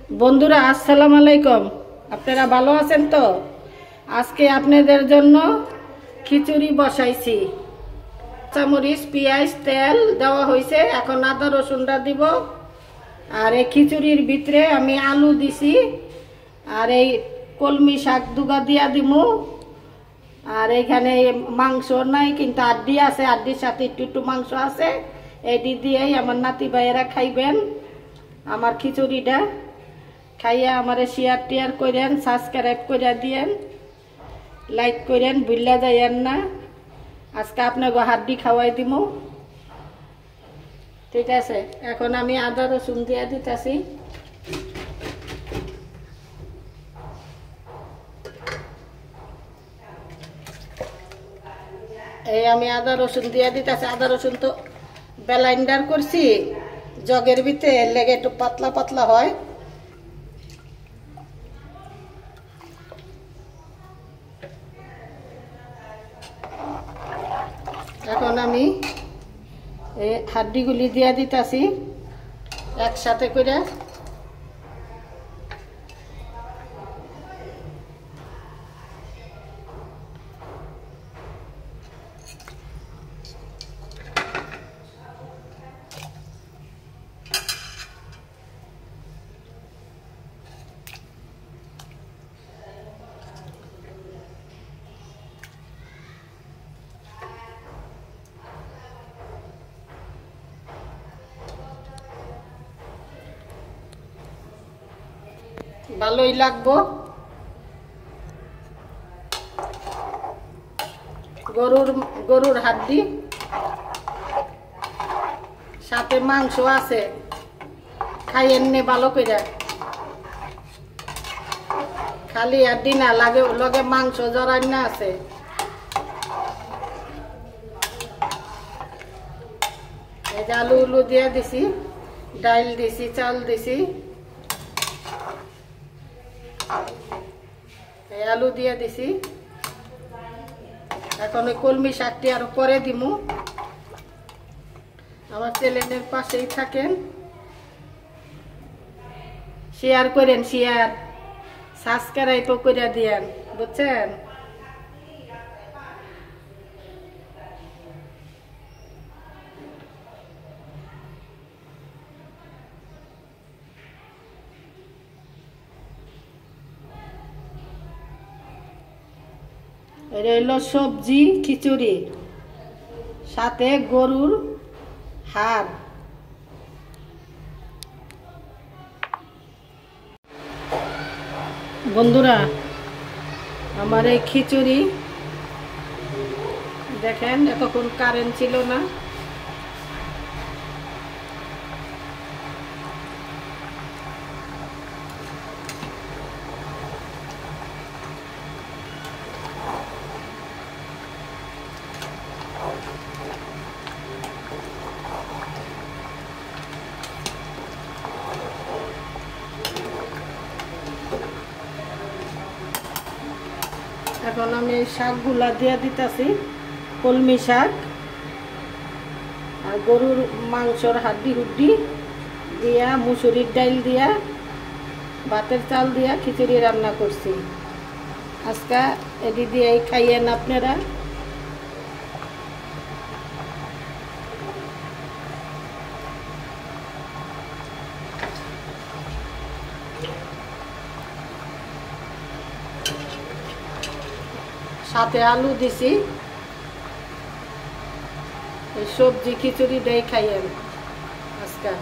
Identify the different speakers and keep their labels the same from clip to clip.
Speaker 1: বন্ধুরা আসসালামু আলাইকুম। আপনারা ভালো আছেন তো? আজকে আপনাদের জন্য খিচুড়ি বসাইছি। কাঁচামরিচ, পেঁয়াজ, তেল দেওয়া হয়েছে। এখন আদা রসুনটা দিব। আর এই খিচুড়ির ভিতরে আমি আলু দিছি, আর এই কলমি শাক দুগা দিয়া দিমু। আর এইখানে মাংস নাই, কিন্তু আড্ডি আছে, আড্ডির সাথে একটু মাংস আছে। এটি দিয়েই আমার নাতি ভাইয়েরা খাইবেন আমার খিচুড়িটা। খাইয়া আমার শেয়ার টিয়ার করেন, সাবস্ক্রাইব করে দিয়েন, লাইক করেন, ভুললা যাইয়েন না। আজকে আপনাকে হাড্ডি খাওয়াই দিব, ঠিক আছে? এখন আমি আদা রসুন দিয়ে দিতেছি। এই আমি আদা রসুন দিয়ে দিতেছি। আদা রসুন তো ব্লেন্ডার করছি জগের ভিতরে, লেগে একটু পাতলা পাতলা হয়। এখন আমি এই হাড্ডিগুলি দিয়ে দিতেছি একসাথে করে। ভালোই লাগবো। গরুর হাড্ডি, সাথে মাংস আছে, খাইয়েন নে ভালো করে। খালি হাড্ডি না, লাগে লগে মাংস জরান্য আছে। এই যে আলু উলু দিয়ে দিছি, ডাইল দিছি, চাল দিছি, এই আলু দিয়ে দিছি। এখন ওই কলমি শাকটি আরো পরে দিমু। আমার চ্যানেলের পাশেই থাকেন, শেয়ার করেন, শেয়ার সাবস্ক্রাইব করে দিয়েন, বুঝছেন? এটা হলো সবজি খিচুড়ি, সাথে গরুর হাড়। বন্ধুরা আমার এই খিচুড়ি দেখেন, এতক্ষণ কারেন্ট ছিল না। এখন আমি এই শাকগুলা দিয়ে দিতেছি, কলমি শাক আর গরুর মাংসর হাড্ডি হুড্ডি দিয়া, মুসুরির ডাইল দিয়া, ভাতের চাল দিয়া খিচুড়ি রান্না করছি আজকে। এটি দিয়ে খাইয়েন আপনারা। সাথে আলু দিছি। এই সবজি খিচুড়ি দিয়ে খাইয়েন আজকে।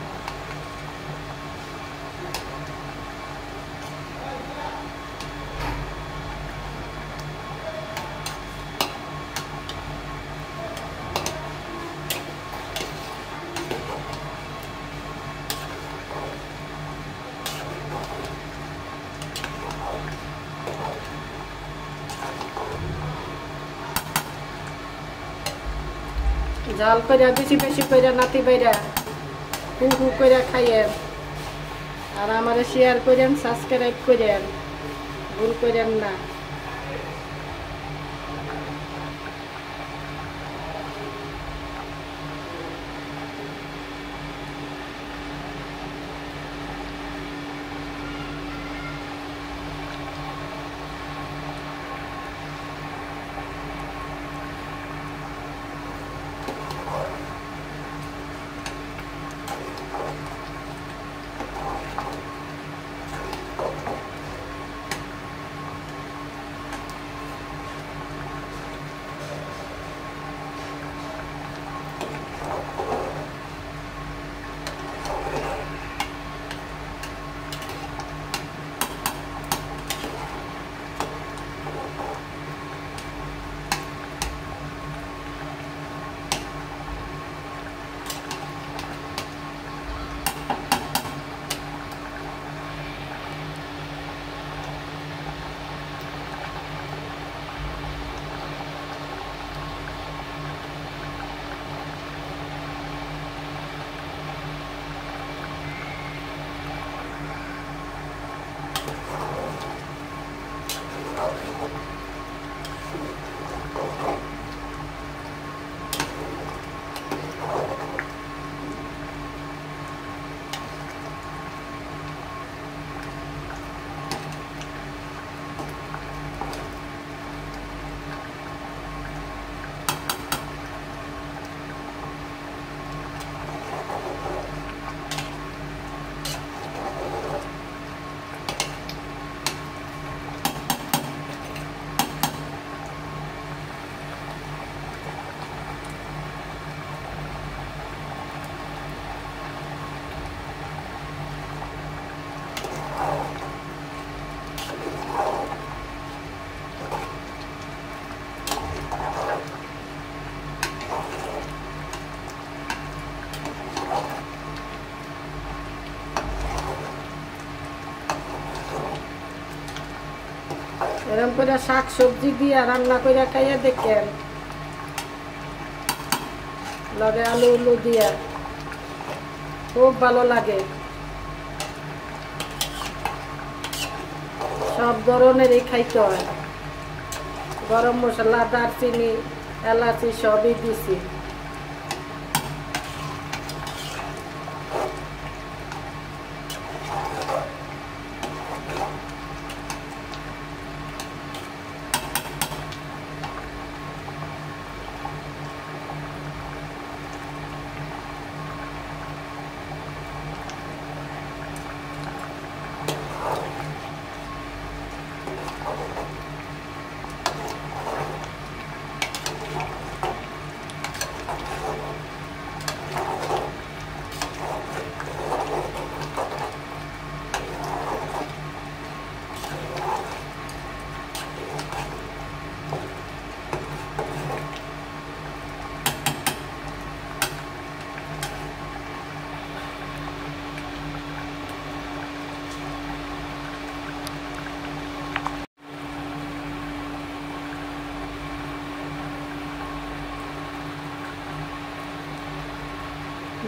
Speaker 1: জাল করে বেশি বেশি করে নাতি বাইরা হু হু করে খাইয়েন। আর আমার শেয়ার করেন, সাবস্ক্রাইব করেন, ভুল করেন না। এরকম করে শাক সবজি দিয়ে রান্না করে খাইয়ে দেখেন, লগে আলু উলু দিয়ে খুব ভালো লাগে। সব ধরনেরই খাইতে হয়। গরম মশলা, দারচিনি, এলাচি সবই দিছি।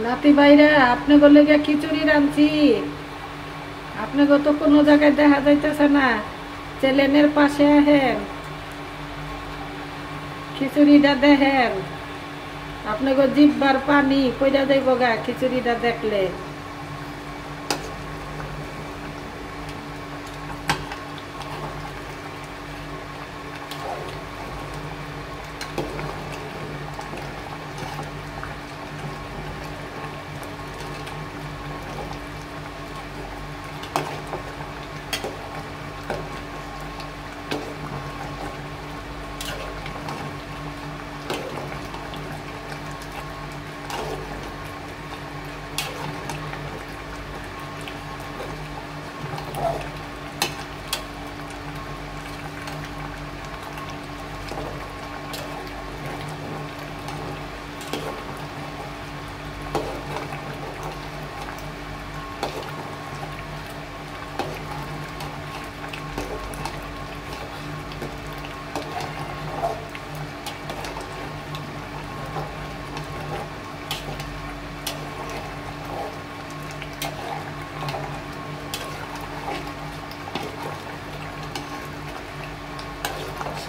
Speaker 1: নাতি ভাইরা, আপনি বলে গিয়ে খিচুড়ি রাঁধছি, আপনাকে তো কোনো জায়গায় দেখা যাইতেছে না। চ্যানেলের পাশে আহেন, খিচুড়িটা দেখেন। আপনাকে জিভবার পানি কইরা যাইব গা খিচুড়িটা দেখলে।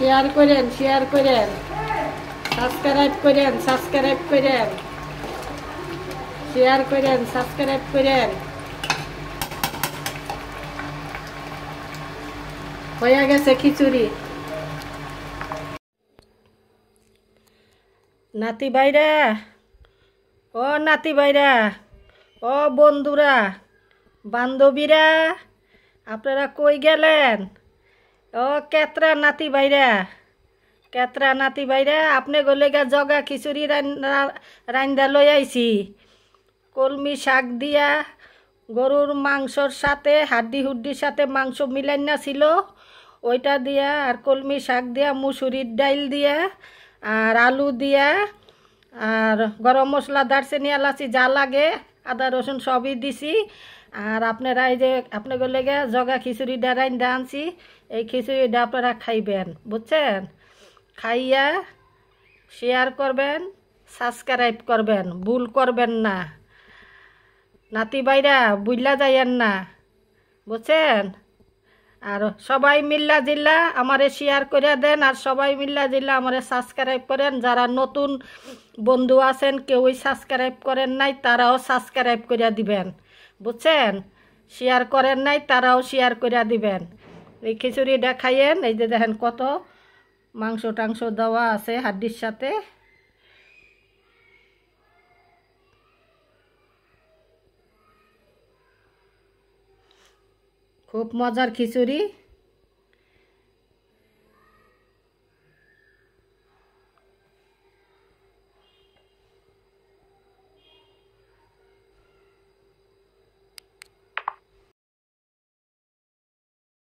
Speaker 1: শেয়ার করেন, শেয়ার করেন, সাবস্ক্রাইব করেন, সাবস্ক্রাইব করেন, শেয়ার করেন, সাবস্ক্রাইব করেন। হয়ে গেছে খিচুড়ি। নাতি ভাইরা, ও নাতি ভাইরা, ও বন্ধুরা, বান্ধবীরা, আপনারা কই গেলেন? ও কেতরা নাতি ভাইরা, কেতরা নাতি ভাইরা, আপনি গলে গা জগা খিচুড়ি রান্দা লই আইছি। কলমি শাক দিয়া, গরুর মাংসর সাথে হাড্ডি হুড্ডির সাথে মাংস মিলাইনা ছিল, ওইটা দিয়া, আর কলমি শাক দিয়া, মুসুরির ডাইল দিয়া, আর আলু দিয়া, আর গরম মশলা, দারচিনি, এলাচি যা লাগে, আদা রসুন সবই দিছি। আর আপনারা এই যে আপনাকে লেগে জগা খিচুড়িটা রান্দা আনছি, এই খিচুড়িটা আপনারা খাইবেন, বুঝছেন? খাইয়া শেয়ার করবেন, সাবস্ক্রাইব করবেন, ভুল করবেন না। নাতি ভাইরা বুঝলা যাইয়েন না, বুঝছেন? আর সবাই মিল্লা জিল্লা আমারে শেয়ার করে দেন, আর সবাই মিল্লা জিল্লা আমারে সাবস্ক্রাইব করেন। যারা নতুন বন্ধু আছেন, কেউই সাবস্ক্রাইব করেন নাই, তারাও সাবস্ক্রাইব করে দিবেন, বুঝছেন? শেয়ার করেন নাই, তারাও শেয়ার করে দিবেন। এই খিচুড়িটা খাইয়েন। এই যে দেখেন কত মাংস টাংস দেওয়া আছে হাড্ডির সাথে। খুব মজার খিচুড়ি।